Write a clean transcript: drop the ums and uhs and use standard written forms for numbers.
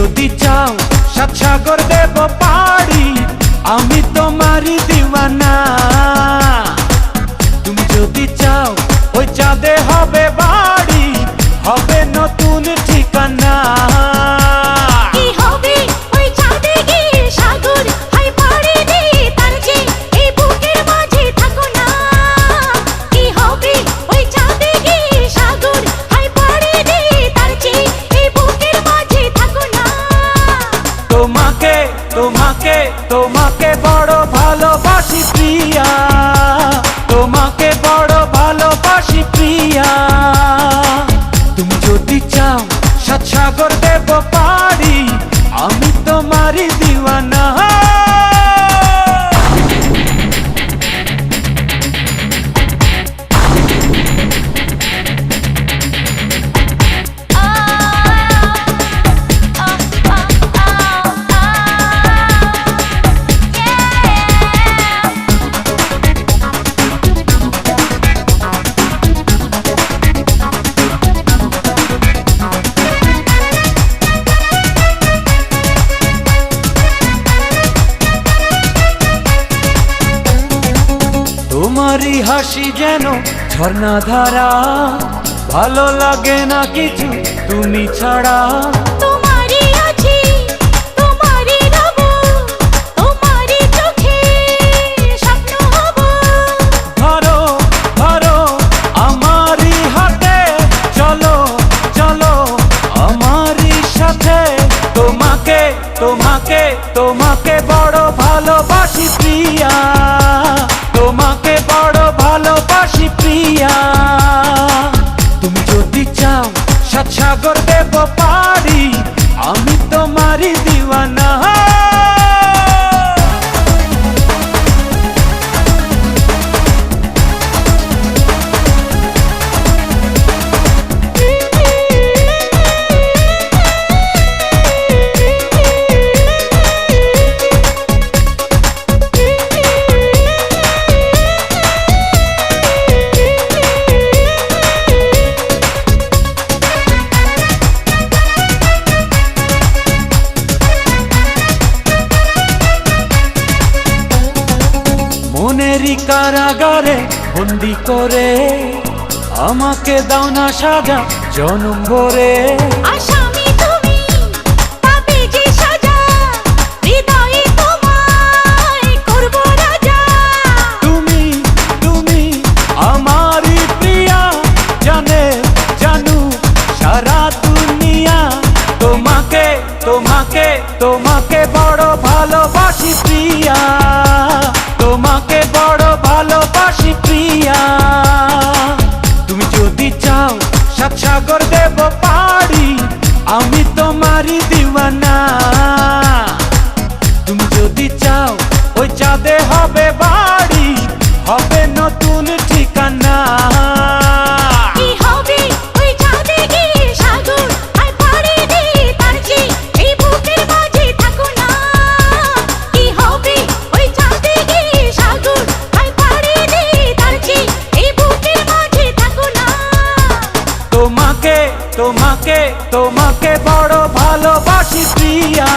যদি চাও সাত সাগর দেব পাড়ি, আমি তোমারই দিওয়ানা। তুমি যদি চাও ওই চাঁদে হবে বাড়ি, হবে নতুন ঠিকানা। তোমাকে তোমাকে তোমাকে বড় ভালোবাসি প্রিয়া, তোমাকে বড় ভালোবাসি প্রিয়া। তুমি যদি চাও সাত সাগর দেব পাড়ি, আমি তোমারই দিওয়ানা। তোমারই হাসি যেন ঝর্ণা ধারা, ভালো লাগে না কিছু তুমি ছাড়া। তোমারই আছি তোমারই রব, তোমারই চোখে স্বপ্ন হব। ধরো ধরো আমারই হাতে, চলো চলো আমারই সাথে। তোমাকে তোমাকে তোমাকে বড় ভালোবাসি প্রিয়া, তোমাকে বড় ভালোবাসি প্রিয়া। তুমি যদি চাও সাত সাগর দেব পাড়ি, আমি তোমারই দিওয়ানা। মনেরই কারাগারে বন্দি করে, আমাকে দাও না সাজা জনম ভরে। আসামি তুমি পাবে যে সাজা, হৃদয়ে তোমায় করব রাজা। তুমি তুমি আমারই প্রিয়া, জানে জানু সারা দুনিয়া। তোমাকে তোমাকে তোমাকে বড় ভালোবাসি প্রিয়া, তোমাকে বড় ভালোবাসি প্রিয়া। তুমি যদি চাও সাত সাগর দেব পাড়ি, আমি তোমারই দিওয়ানা। তুমি যদি চাও ওই চাঁদে হবে বাড়ি, হবে নতুন ঠিকানা। কি হবে ওই চাঁদে গিয়ে সাগর আর পাড়ি দিয়ে তার চেয়ে এই বুকের মাঝে থাকো না। কি হবে ওই চাঁদে গিয়ে সাগর আর পাড়ি দিয়ে তার চেয়ে এই বুকের মাঝে থাকো না। তোমাকে তোমাকে তোমাকে বড় ভালোবাসি প্রিয়া।